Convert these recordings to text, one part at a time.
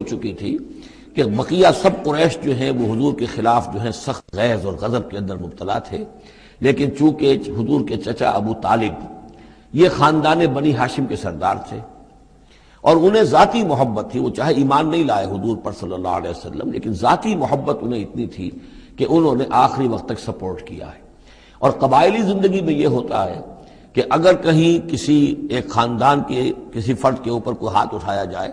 چکی تھی کہ بقیہ سب قریش جو ہیں وہ حضور کے خلاف جو ہیں سخت غیظ اور غضب کے اندر مبتلا تھے، لیکن چونکہ حضور کے چچا ابو طالب یہ خاندان بنی ہاشم کے سردار تھے اور انہیں ذاتی محبت تھی، وہ چاہے ایمان نہیں لائے حضور پر صلی اللہ علیہ وسلم، لیکن ذاتی محبت انہیں اتنی تھی کہ انہوں نے آخری وقت تک سپورٹ کیا ہے۔ اور قبائلی زندگی میں یہ ہوتا ہے کہ اگر کہیں کسی ایک خاندان کے کسی فرد کے اوپر کوئی ہاتھ اٹھایا جائے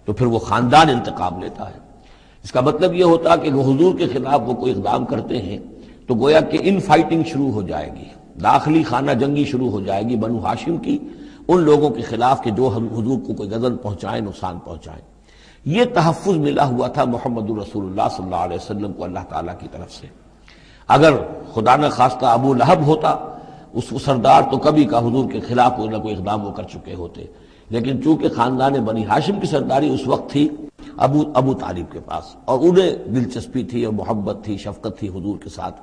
تو پھر وہ خاندان انتقام لیتا ہے۔ اس کا مطلب یہ ہوتا کہ وہ حضور کے خلاف وہ کوئی اقدام کرتے ہیں تو گویا کہ ان فائٹنگ شروع ہو جائے گی، داخلی خانہ جنگی شروع ہو جائے گی بنو ہاشم کی ان لوگوں کے خلاف کہ جو حضور کو کوئی غضب پہنچائیں، نقصان پہنچائیں۔ یہ تحفظ ملا ہوا تھا محمد رسول اللہ صلی اللہ علیہ وسلم کو اللہ تعالیٰ کی طرف سے۔ اگر خدا نہ خواستہ ابو لہب ہوتا اس سردار تو کبھی کا حضور کے خلاف کوئی نہ کوئی اقدام وہ کر چکے ہوتے، لیکن چونکہ خاندان بنی ہاشم کی سرداری اس وقت تھی ابو طالب کے پاس، اور انہیں دلچسپی تھی اور محبت تھی، شفقت تھی حضور کے ساتھ،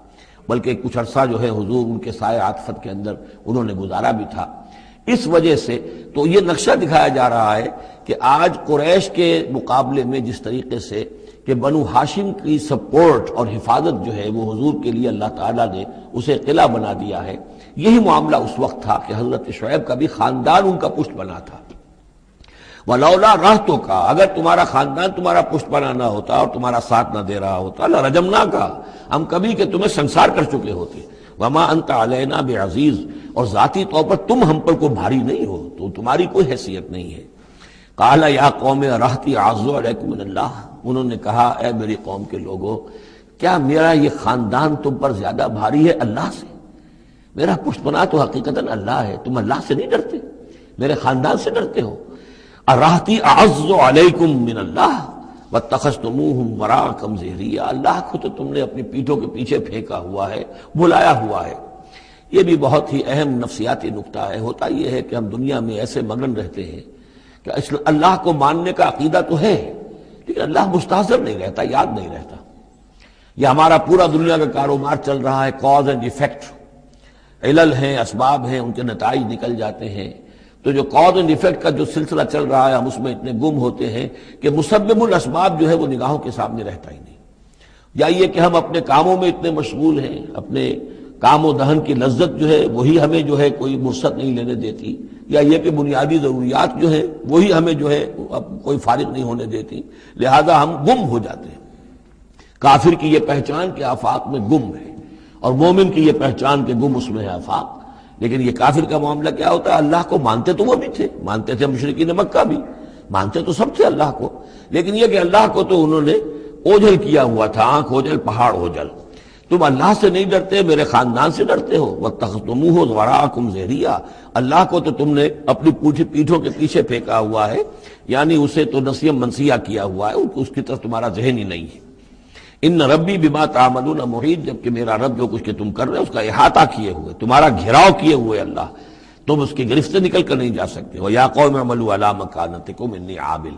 بلکہ کچھ عرصہ جو ہے حضور ان کے سائے عاطفت کے اندر انہوں نے گزارا بھی تھا۔ اس وجہ سے تو یہ نقشہ دکھایا جا رہا ہے کہ آج قریش کے مقابلے میں جس طریقے سے کہ بنو ہاشم کی سپورٹ اور حفاظت جو ہے وہ حضور کے لیے اللہ تعالیٰ نے اسے قلعہ بنا دیا ہے، یہی معاملہ اس وقت تھا کہ حضرت شعیب کا بھی خاندان ان کا پشت بنا تھا۔ وَلَوْلَا رَحْتُكَ، اگر تمہارا خاندان تمہارا پشت بنا نہ ہوتا اور تمہارا ساتھ نہ دے رہا ہوتا، لَرَجَمْنَاكَ، ہم کبھی کہ تمہیں سنسار کر چکے ہوتے۔ وَمَا أَنْتَ عَلَيْنَا بِعَزِيزٍ، اور ذاتی طور پر تم ہم پر کوئی بھاری نہیں ہو، تو تمہاری کوئی حیثیت نہیں ہے۔ قَالَ يَا قَوْمِ رَحْتِي أَعَزُّ عَلَيْكُم مِّنَ اللَّهِ، انہوں نے کہا اے میری قوم کے لوگوں، کیا میرا یہ خاندان تم پر زیادہ بھاری ہے اللہ سے؟ میرا پشت بنا تو حقیقتاً اللہ ہے، تم اللہ سے نہیں ڈرتے، میرے خاندان سے ڈرتے ہو۔ اَرَحْتِي أَعَزُّ عَلَيْكُم مِّنَ اللَّهِ وَاتَّخَذْتُمُوهُمْ وَرَاءَكُمْ ظِهْرِيًّا، اللہ کو تو تم نے اپنی پیٹھوں کے پیچھے پھینکا ہوا ہے، بلایا ہوا ہے۔ یہ بھی بہت ہی اہم نفسیاتی نکتہ ہے۔ ہوتا یہ ہے کہ ہم دنیا میں ایسے مگن رہتے ہیں کہ اللہ کو ماننے کا عقیدہ تو ہے لیکن اللہ مستحضر نہیں رہتا، یاد نہیں رہتا۔ یہ ہمارا پورا دنیا کا کاروبار چل رہا ہے، کاز اینڈ ایفیکٹ، علل ہیں، اسباب ہیں، ان کے نتائج نکل جاتے ہیں۔ تو جو کاز اینڈ ایفیکٹ کا جو سلسلہ چل رہا ہے ہم اس میں اتنے گم ہوتے ہیں کہ مسبب الاسباب جو ہے وہ نگاہوں کے سامنے رہتا ہی نہیں۔ یا یہ کہ ہم اپنے کاموں میں اتنے مشغول ہیں، اپنے کام و دہن کی لذت جو ہے وہی ہمیں جو ہے کوئی مرصد نہیں لینے دیتی، یا یہ کہ بنیادی ضروریات جو ہے وہی ہمیں جو ہے اب کوئی فارغ نہیں ہونے دیتی، لہذا ہم گم ہو جاتے ہیں۔ کافر کی یہ پہچان کہ آفاق میں گم ہے، اور مومن کی یہ پہچان کہ گم اس میں ہے آفاق۔ لیکن یہ کافر کا معاملہ کیا ہوتا ہے؟ اللہ کو مانتے تو وہ بھی تھے، مانتے تھے مشرکین مکہ بھی، مانتے تو سب تھے اللہ کو، لیکن یہ کہ اللہ کو تو انہوں نے اوجھل کیا ہوا تھا، آنکھ اوجھل پہاڑ اوجھل۔ تم اللہ سے نہیں ڈرتے، میرے خاندان سے ڈرتے ہو۔ وَاتَّخَذْتُمُوهُ وَرَاءَكُمْ ظِهْرِيًّا، اللہ کو تو تم نے اپنی پیٹھوں کے پیچھے پھینکا ہوا ہے، یعنی اسے تو نسیہ منسیہ کیا ہوا ہے، اس کی طرف تمہارا ذہن ہی نہیں ہے۔ ان ربی بما تعملون محیط، جبکہ میرا رب جو کچھ کہ تم کر رہے ہو اس کا احاطہ کیے ہوئے، تمہارا گھیراؤ کیے ہوئے اللہ، تم اس کی گرفت سے نکل کر نہیں جا سکتے۔ وَيَا قَوْمِ اعْمَلُوا عَلَىٰ مَكَانَتِكُمْ إِنِّي عَامِلٌ،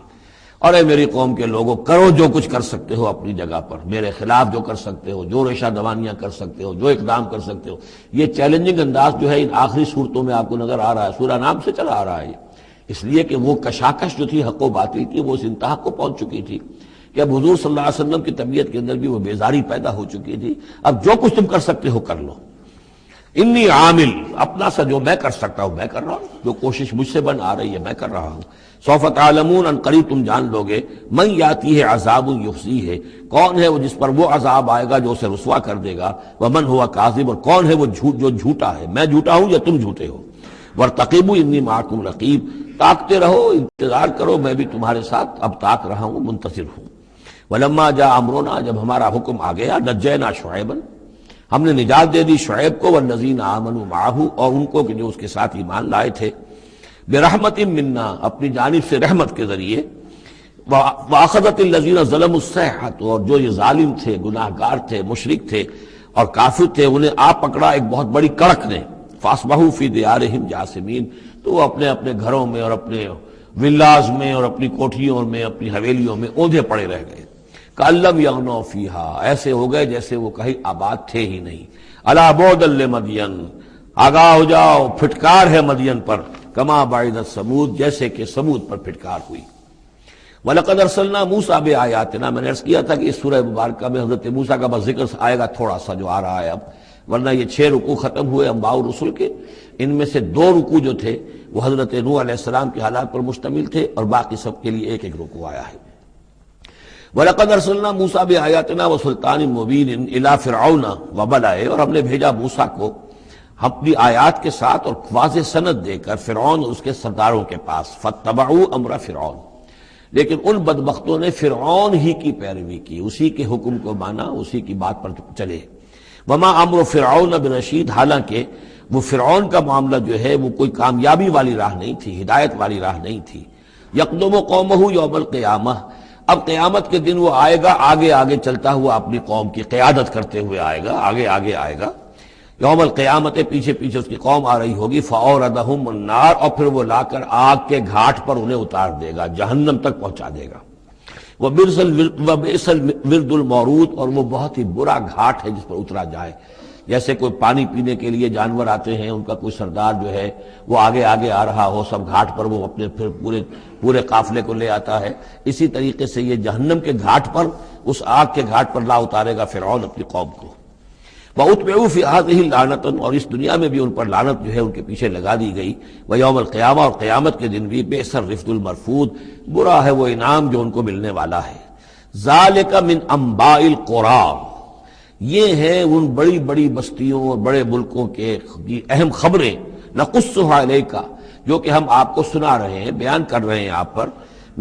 اور اے میری قوم کے لوگوں کرو جو کچھ کر سکتے ہو اپنی جگہ پر، میرے خلاف جو کر سکتے ہو، جو ریشہ دوانیاں کر سکتے ہو، جو اقدام کر سکتے ہو۔ یہ چیلنجنگ انداز جو ہے ان آخری صورتوں میں آپ کو نظر آ رہا ہے، سورہ نام سے چلا آ رہا ہے، اس لیے کہ وہ کشاکش جو تھی حق و باطل کی وہ اس انتہا کو پہنچ چکی تھی کہ اب حضور صلی اللہ علیہ وسلم کی طبیعت کے اندر بھی وہ بیزاری پیدا ہو چکی تھی۔ اب جو کچھ تم کر سکتے ہو کر لو، انی عامل، اپنا سا جو میں کر سکتا ہوں میں کر رہا ہوں، جو کوشش مجھ سے بن آ رہی ہے میں کر رہا ہوں۔ سوف تعلمون، ان قریب تم جان لو گے، من یاتی ہے عذاب یخزیہ ہے، کون ہے وہ جس پر وہ عذاب آئے گا جو اسے رسوا کر دے گا، ومن ہوا کاذب، اور کون ہے وہ جو جھوٹا ہے، میں جھوٹا ہوں یا تم جھوٹے ہو۔ وارتقبوا انی معکم رقیب، تاکتے رہو، انتظار کرو، میں بھی تمہارے ساتھ اب تاک رہا ہوں، منتظر ہوں۔ ولما جاء امرنا، جب ہمارا حکم آ گیا، نجینا شعیبا، ہم نے نجات دے دی شعیب کو، والذین آمنوا معہ، اور ان کو کہ جو اس کے ساتھ ایمان لائے تھے، برحمت منا، اپنی جانب سے رحمت کے ذریعے، واخذت الذین ظلموا الصیحۃ، اور جو یہ ظالم تھے، گناہ گار تھے، مشرک تھے اور کافر تھے، انہیں آ پکڑا ایک بہت بڑی کڑک نے، فاصبحوا فی دیارہم جاثمین، تو وہ اپنے اپنے گھروں میں اور اپنے ولاز میں اور اپنی کوٹھیوں میں، اپنی حویلیوں میں اوندھے پڑے رہ گئے۔ کأن لم یغنوا فیہا، ایسے ہو گئے جیسے وہ کہیں آباد تھے ہی نہیں۔ الا بعدا لمدین، آگاہ ہو جاؤ، پھٹکار ہے مدین پر، کما بعدت ثمود، جیسے کہ ثمود پر پھٹکار ہوئی۔ وَلَقَدْ أَرْسَلْنَا مُوسَىٰ بِآيَاتِنَا، میں نے عرض کیا تھا کہ اس سورہ مبارکہ میں حضرت موسیٰ کا بس ذکر آئے گا تھوڑا سا جو آ رہا ہے اب، ورنہ یہ 6 رکوع ختم ہوئے انبیاء و رسل کے، ان میں سے 2 رکوع جو تھے وہ حضرت نوح علیہ السلام کے حالات پر مشتمل تھے، اور باقی سب کے لیے ایک ایک رکوع آیا ہے۔ وَلَقَدْ أَرْسَلْنَا مُوسَىٰ بِآيَاتِنَا وَسُلْطَانٍ مُّبِينٍ إِلَىٰ فِرْعَوْنَ وَمَلَئِهِ، اور ہم نے بھیجا موسیٰ کو اپنی آیات کے ساتھ اور واضح سند دے کر فرعون اور اس کے سرداروں کے پاس، فَاتَّبَعُوا أَمْرَ فِرْعَوْنَ، لیکن ان بدبختوں نے فرعون ہی کی پیروی کی، اسی کے حکم کو مانا، اسی کی بات پر چلے۔ وما امر فرعون برشید، حالانکہ وہ فرعون کا معاملہ جو ہے وہ کوئی کامیابی والی راہ نہیں تھی، ہدایت والی راہ نہیں تھی۔ یقدم قومہ یوم القیامہ، اب قیامت کے دن وہ آئے گا آگے آگے چلتا ہوا، اپنی قوم کی قیادت کرتے ہوئے آئے گا، آگے آگے آئے گا۔ یوم القیامت، پیچھے پیچھے اس کی قوم آ رہی ہوگی، فَأَوْرَدَهُمُ النَّارَ، اور پھر وہ لا کر آگ کے گھاٹ پر انہیں اتار دے گا، جہنم تک پہنچا دے گا۔ وَبِئْسَ الْوِرْدُ الْمَوْرُودُ، اور وہ بہت ہی برا گھاٹ ہے جس پر اترا جائے۔ جیسے کوئی پانی پینے کے لیے جانور آتے ہیں، ان کا کوئی سردار جو ہے وہ آگے آگے آ رہا ہو، سب گھاٹ پر وہ اپنے پھر پورے قافلے کو لے آتا ہے، اسی طریقے سے یہ جہنم کے گھاٹ پر، اس آگ کے گھاٹ پر لا اتارے گا فرعون اپنی قوم کو۔ وَأُتْبِعُوا فِي هَٰذِهِ لَعْنَةً، اور اس دنیا میں بھی ان پر لعنت جو ہے ان کے پیچھے لگا دی گئی۔ وَيَوْمَ الْقِيَامَةِ، اور قیامت کے دن بھی، بِئْسَ الرِّفْدُ الْمَرْفُودُ، برا ہے وہ انعام جو ان کو ملنے والا ہے۔ ذَلِكَ مِنْ أَنبَاءِ الْقُرَىٰ، یہ ہیں ان بڑی بڑی بستیوں اور بڑے ملکوں کے اہم خبریں، نَقُصُّهَا عَلَيْكَ، جو کہ ہم آپ کو سنا رہے ہیں، بیان کر رہے ہیں آپ پر۔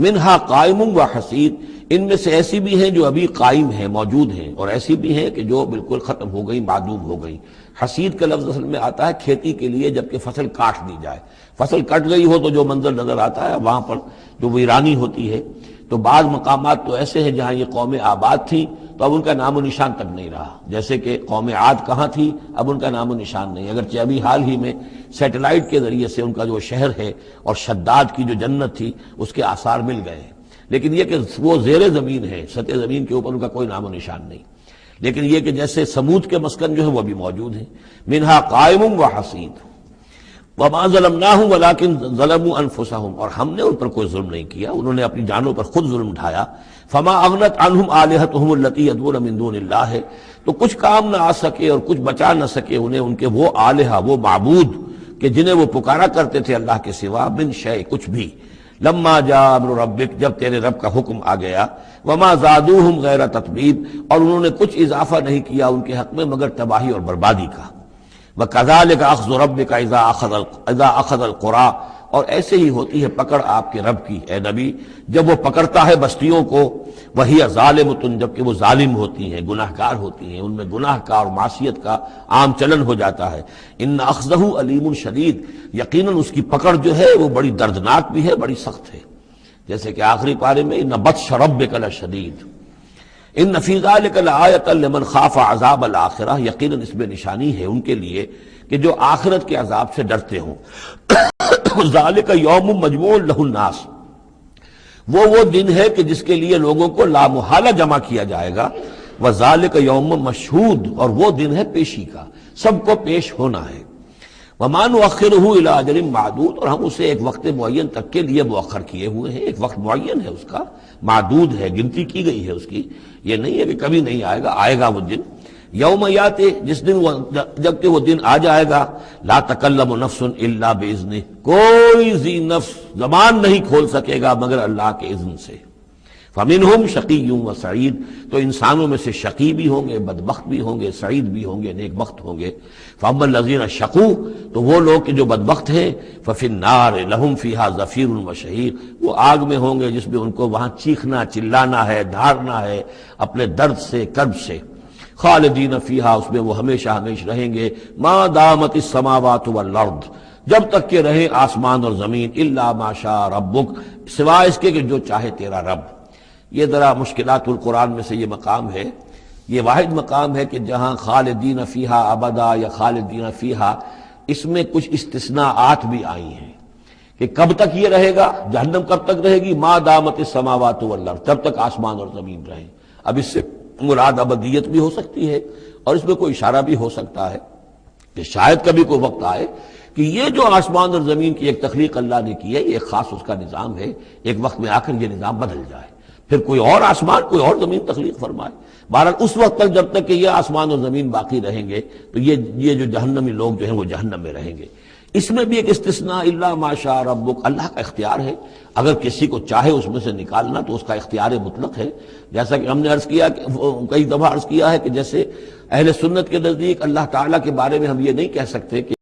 منہا قائم و حسید، ان میں سے ایسی بھی ہیں جو ابھی قائم ہیں، موجود ہیں، اور ایسی بھی ہیں کہ جو بالکل ختم ہو گئی، معدوم ہو گئی۔ حسید کا لفظ اصل میں آتا ہے کھیتی کے لیے، جبکہ فصل کاٹ دی جائے، فصل کٹ گئی ہو تو جو منظر نظر آتا ہے وہاں پر جو ویرانی ہوتی ہے۔ تو بعض مقامات تو ایسے ہیں جہاں یہ قومیں آباد تھیں تو اب ان کا نام و نشان تک نہیں رہا، جیسے کہ قوم عاد کہاں تھی، اب ان کا نام و نشان نہیں، اگرچہ ابھی حال ہی میں سیٹلائٹ کے ذریعے سے ان کا جو شہر ہے اور شداد کی جو جنت تھی اس کے آثار مل گئے ہیں، لیکن یہ کہ وہ زیر زمین ہے، سطح زمین کے اوپر ان کا کوئی نام و نشان نہیں۔ لیکن یہ کہ جیسے سمود کے مسکن جو ہے وہ بھی موجود ہیں، منہا قائم و حسید۔ وما ظلمناہم ولکن ظلموا انفسہم، اور ہم نے ان پر کوئی ظلم نہیں کیا، انہوں نے اپنی جانوں پر خود ظلم اٹھایا۔ فما اغنت عنہم آلہتہم التی یدعون من دون اللہ، تو کچھ کام نہ آ سکے اور کچھ بچا نہ سکے انہیں ان کے وہ آلہہ، وہ معبود کہ جنہیں وہ پکارا کرتے تھے اللہ کے سوا، من شیء، کچھ بھی۔ لما جاء امر ربک، جب تیرے رب کا حکم آ گیا۔ وما زادوہم غیر تتبیب، اور انہوں نے کچھ اضافہ نہیں کیا ان کے حق میں مگر تباہی اور بربادی کا۔ وَكَذَلِكَ أَخْذُ رَبِّكَ إِذَا أَخَذَ الْقُرَىٰ، اور ایسے ہی ہوتی ہے پکڑ آپ کے رب کی اے نبی جب وہ پکڑتا ہے بستیوں کو، وَهِيَ ظَالِمَةٌ، جبکہ وہ ظالم ہوتی ہیں، گناہ گار ہوتی ہیں، ان میں گناہ کا اور معصیت کا عام چلن ہو جاتا ہے۔ إِنَّ أَخْذَهُ عَلِيمٌ شَدِيدٌ، یقیناً اس کی پکڑ جو ہے وہ بڑی دردناک بھی ہے، بڑی سخت ہے، جیسے کہ آخری پارے میں إِنَّ بَطْشَ رَبِّكَ لَشَدِيدٌ ان فی ذلک لآیۃ لمن خاف عذاب الآخرہ، یقیناً اس میں نشانی ہے ان کے لیے کہ جو آخرت کے عذاب سے ڈرتے ہوں۔ ذالک یوم مجموع لہ الناس، وہ دن ہے کہ جس کے لیے لوگوں کو لامحالہ جمع کیا جائے گا۔ وذالک یوم مشہود، اور وہ دن ہے پیشی کا، سب کو پیش ہونا ہے۔ وما نؤخرہ الی اجل معدود، اور ہم اسے ایک وقت معین تک کے لیے مؤخر کیے ہوئے ہیں، ایک وقت معین ہے اس کا، معدود ہے، گنتی کی گئی ہے اس کی، یہ نہیں ہے کہ کبھی نہیں آئے گا، آئے گا وہ دن۔ یوم یاتی، جس دن جبکہ وہ دن آ جائے گا، لا تکلم نفس الا باذنہ، کوئی ذی نفس زبان نہیں کھول سکے گا مگر اللہ کے اذن سے۔ فمنہم شقی و سعید، تو انسانوں میں سے شقی بھی ہوں گے، بدبخت بھی ہوں گے، سعید بھی ہوں گے، نیک بخت ہوں گے۔ فاما الذین شقوا، تو وہ لوگ کہ جو بدبخت ہیں، ففی النار لہم فیہا زفیر و شہیق، وہ آگ میں ہوں گے جس میں ان کو وہاں چیخنا چلانا ہے، دھارنا ہے اپنے درد سے، کرب سے۔ خالدین فیہا، اس میں وہ ہمیشہ ہمیش رہیں گے۔ ما دامت السماوات والارض، جب تک کہ رہے آسمان اور زمین، الا ما شاء ربک، سوائے اس کے کہ جو چاہے تیرا رب۔ یہ ذرا مشکلات القرآن میں سے یہ مقام ہے، یہ واحد مقام ہے کہ جہاں خالدین فیہا ابدا یا خالدین فیہا، اس میں کچھ استثناءات بھی آئی ہیں کہ کب تک یہ رہے گا، جہنم کب تک رہے گی، ما دامت السماوات والارض، جب تک آسمان اور زمین رہیں۔ اب اس سے مراد ابدیت بھی ہو سکتی ہے، اور اس میں کوئی اشارہ بھی ہو سکتا ہے کہ شاید کبھی کوئی وقت آئے کہ یہ جو آسمان اور زمین کی ایک تخلیق اللہ نے کی ہے، یہ ایک خاص اس کا نظام ہے، ایک وقت میں آ کر یہ نظام بدل جائے، پھر کوئی اور آسمان کوئی اور زمین تخلیق فرمائے۔ بہرحال اس وقت تک جب تک کہ یہ آسمان اور زمین باقی رہیں گے تو یہ جو جہنمی لوگ جو ہیں وہ جہنم میں رہیں گے۔ اس میں بھی ایک استثناء، الا ما شاء ربک، اللہ کا اختیار ہے، اگر کسی کو چاہے اس میں سے نکالنا تو اس کا اختیار مطلق ہے۔ جیسا کہ ہم نے عرض کیا کہ کئی دفعہ عرض کیا ہے کہ جیسے اہل سنت کے نزدیک اللہ تعالیٰ کے بارے میں ہم یہ نہیں کہہ سکتے کہ